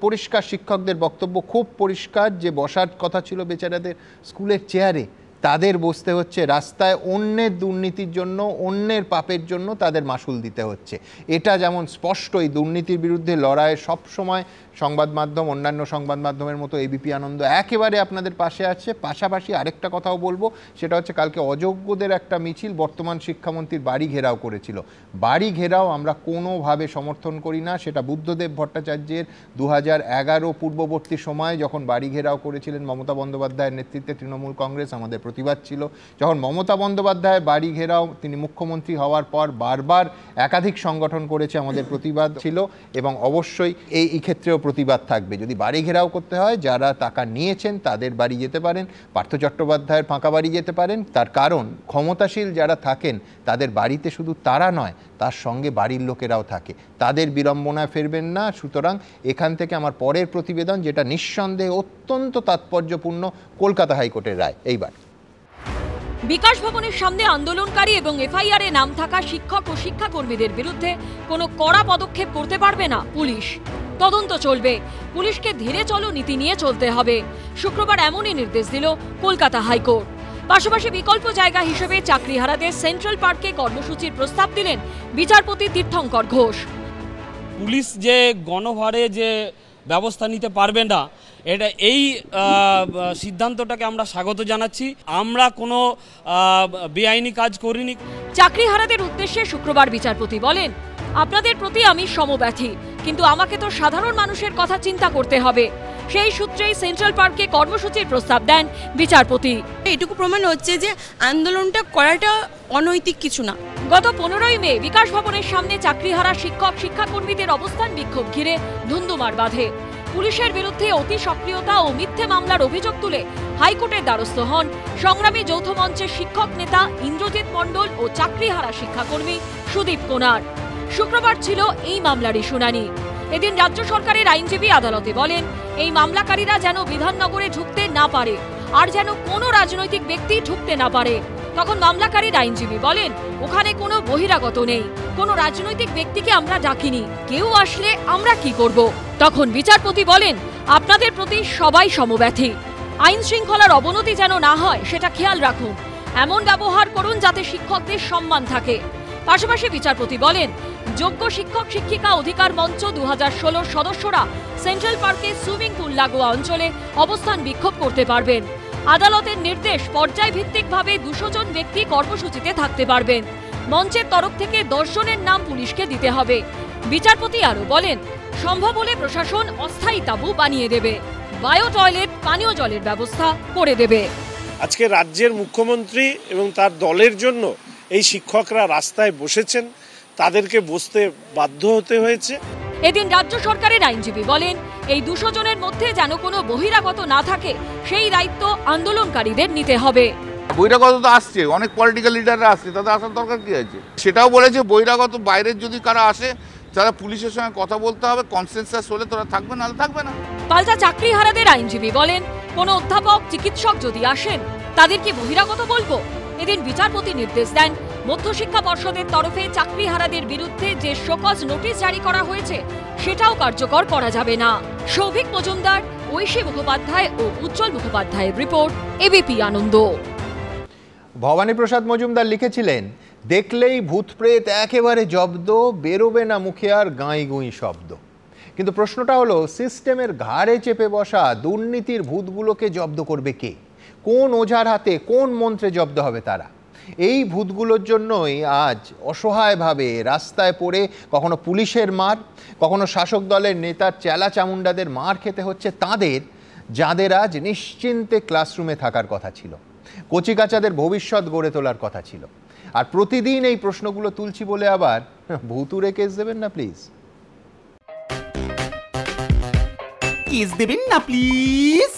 পরিষ্কার শিক্ষকদের বক্তব্য খুব পরিষ্কার যে বসার কথা ছিল বেচারাদের স্কুলের চেয়ারে, তাদের বসতে হচ্ছে রাস্তায়, অন্যের দুর্নীতির জন্য, অন্যের পাপের জন্য তাদের মাসুল দিতে হচ্ছে। এটা যেমন স্পষ্ট, এই দুর্নীতির বিরুদ্ধে লড়াইয়ে সবসময় সংবাদ মাধ্যম, অন্যান্য সংবাদ মাধ্যমের মতো এবিপি আনন্দ একেবারে আপনাদের পাশে আছে। পাশাপাশি আরেকটা কথাও বলবো, সেটা হচ্ছে কালকে অযোগ্যদের একটা মিছিল বর্তমান শিক্ষামন্ত্রীর বাড়ি ঘেরাও করেছিল। বাড়ি ঘেরাও আমরা কোনোভাবে সমর্থন করি না। সেটা বুদ্ধদেব ভট্টাচার্যের 2011 পূর্ববর্তী সময়ে যখন বাড়ি ঘেরাও করেছিলেন মমতা বন্দ্যোপাধ্যায়ের নেতৃত্বে তৃণমূল কংগ্রেস, আমাদের প্রতিবাদ ছিল। যখন মমতা বন্দ্যোপাধ্যায় বাড়ি ঘেরাও তিনি মুখ্যমন্ত্রী হওয়ার পর বারবার একাধিক সংগঠন করেছে, আমাদের প্রতিবাদ ছিল এবং অবশ্যই এই ক্ষেত্রেও প্রতিবাদ থাকবে। যদি বাড়ি ঘেরাও করতে হয়, যারা টাকা নিয়েছেন তাদের বাড়ি যেতে পারেন, পার্থ চট্টোপাধ্যায়ের ফাঁকা বাড়ি যেতে পারেন। তার কারণ ক্ষমতাশীল যারা থাকেন তাদের বাড়িতে শুধু তারা নয়, তার সঙ্গে বাড়ির লোকেরাও থাকে, তাদের বিড়ম্বনায় ফেরবেন না। সুতরাং এখান থেকে আমার পরের প্রতিবেদন, যেটা নিঃসন্দেহে অত্যন্ত তাৎপর্যপূর্ণ, কলকাতা হাইকোর্টের রায়। এইবার বিকাশ ভবনের সামনে আন্দোলনকারী এবং এফআইআরে নাম থাকা শিক্ষক ও শিক্ষাকর্মীদের বিরুদ্ধে কোনো কড়া পদক্ষেপ করতে পারবে না পুলিশ। তদন্ত চলবে, পুলিশকে ধীরে চলো নীতি নিয়ে চলতে হবে। শুক্রবার এমনই নির্দেশ দিল কলকাতা হাইকোর্ট। পাশাপাশি বিকল্প জায়গা হিসেবে চাকরিহারাদের সেন্ট্রাল পার্কে কর্মসূচির প্রস্তাব দিলেন বিচারপতি তীর্থঙ্কর ঘোষ। পুলিশ যে গণভারে যে ব্যবস্থা নিতে পারবে না, এই সিদ্ধান্তটাকে আমরা স্বাগত জানাচ্ছি। আমরা কোনো বেআইনি কাজ করিনি। চাকরিহারাদের উদ্দেশ্যে শুক্রবার বিচারপতি বলেন, আপনাদের প্রতি আমি সমব্যথী, কিন্তু আমাকে তো সাধারণ মানুষের কথা চিন্তা করতে হবে। সেই সূত্রেই সেন্ট্রাল পার্কে কর্মসূচির প্রস্তাব দেন বিচারপতি। এটুকু প্রমাণ হচ্ছে যে আন্দোলনটা করাটা অনৈতিক কিছু না। গত 15ই মে বিকাশ ভবনের সামনে চাকরিহারা শিক্ষক শিক্ষাকর্মীদের অবস্থান বিক্ষোভ ঘিরে ধুন্ধুমার বাঁধে। পুলিশের বিরুদ্ধে অতি সক্রিয়তা ও মিথ্যে মামলার অভিযোগ তুলে হাইকোর্টের দ্বারস্থ হন সংগ্রামী যৌথ মঞ্চের শিক্ষক নেতা ইন্দ্রজিৎ মণ্ডল ও চাকরিহারা শিক্ষাকর্মী সুদীপ কোনার। শুক্রবার ছিল এই মামলারই শুনানি। এদিন রাজ্য সরকারের আইনজীবী আদালতে বলেন, এই মামলাকারীরা যেন বিধাননগরে ঢুকতে না পারে, আর যেন কোনো রাজনৈতিক ব্যক্তি ঢুকতে না পারে। তখন মামলাকারীর আইনজীবী বলেন, ওখানে কোনো বহিরাগত নেই, কোনো রাজনৈতিক ব্যক্তিকে আমরা ডাকিনি, কেউ আসলে আমরা কি করব? তখন বিচারপতি বলেন, আপনাদের প্রতি সবাই সমব্যথী, আইন শৃঙ্খলার অবনতি যেন না হয় সেটা খেয়াল রাখুন, এমন ব্যবহার করুন যাতে শিক্ষকদের সম্মান থাকে। পাশাপাশি বিচারপতি বলেন, যোগ্য শিক্ষক শিক্ষিকা অধিকার মঞ্চ 2016 সদস্যরা সেন্ট্রাল পার্কে সুইমিং পুল লাগোয়া অঞ্চলে অবস্থান বিক্ষোভ করতে পারবেন। আদালতের নির্দেশ, পর্যায়ভিত্তিকভাবে 200 জন ব্যক্তি কর্মসূচিতে থাকতে পারবেন। মঞ্চের তরফ থেকে 10 জনের নাম পুলিশকে দিতে হবে। বিচারপতি আরও বলেন, সম্ভব হলে প্রশাসন অস্থায়ী তাঁবু বানিয়ে দেবে, বায়ো টয়লেট, পানীয় জলের ব্যবস্থা করে দেবে। আজকে রাজ্যের মুখ্যমন্ত্রী এবং তার দলের জন্য এই শিক্ষকরা রাস্তায় বসেছেন, তাদেরকে বসতে বাধ্য হতে হয়েছে। এদিন রাজ্য সরকারের আইনজীবী বলেন, এই 200 জনের মধ্যে যেন কোনো বহিরাগত না থাকে সেই দায়িত্ব আন্দোলনকারীদের নিতে হবে। বহিরাগত তো আসছে, অনেক পলিটিক্যাল লিডাররা আসছে, তাদের আসার দরকার কি আছে? সেটাও বলেছে বহিরাগত বাইরের যদি কারা আসে তারা পুলিশের সঙ্গে কথা বলতে হবে, কনসেনসাস হলে তোরা থাকবে, নাহলে থাকবে না। পাল্টা চাকরিহারাদের আইনজীবী বলেন, কোনো অধ্যাপক চিকিৎসক যদি আসেন তাদের কি বহিরাগত বলবো? এদিন বিচারপতি নির্দেশ দেন, মধ্যশিক্ষা পর্ষদের তরফে চাকরিহারাদের বিরুদ্ধে যে শোকজ নোটিশ জারি করা হয়েছে সেটাও কার্যকর করা যাবে না। সৌভিক মজুমদার, ঐশী মুখোপাধ্যায় ও উজ্জ্বল মুখোপাধ্যায়ের রিপোর্ট, এবিপি আনন্দ। ভবানী প্রসাদ মজুমদার লিখেছিলেন, দেখলেই ভূতপ্রেত একেবারে জব্দ, বেরোবে না মুখে আর গাঁই গুঁই শব্দ। কিন্তু প্রশ্নটা হলো, সিস্টেমের ঘাড়ে চেপে বসা দুর্নীতির ভূতগুলোকে জব্দ করবে কে? কোন ওঝার হাতে, কোন মন্ত্রে জব্দ হবে তারা? এই ভূতগুলোর জন্যই আজ অসহায়ভাবে রাস্তায় পড়ে কখনো পুলিশের মার, কখনো শাসক দলের নেতার চেলা চামুন্ডাদের মার খেতে হচ্ছে তাদের, যাদের আজ নিশ্চিন্তে ক্লাসরুমে থাকার কথা ছিল, কচিকাচাদের ভবিষ্যৎ গড়ে তোলার কথা ছিল। আর প্রতিদিন এই প্রশ্নগুলো তুলছি বলে আবার ভুতুরে কেস দেবেন না প্লিজ। কেস দেবেন না প্লিজ।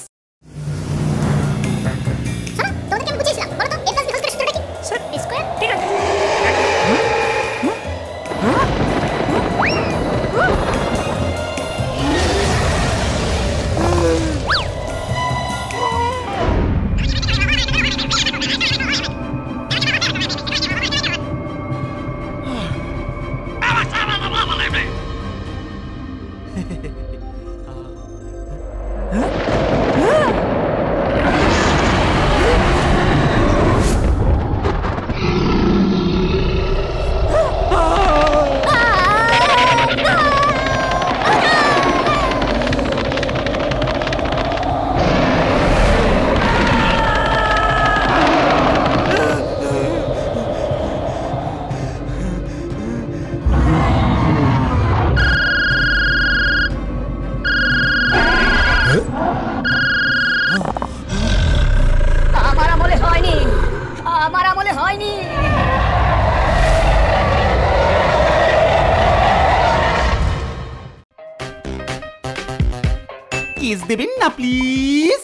আমার আমলে হয়নি। কেস দেবেন না প্লিজ।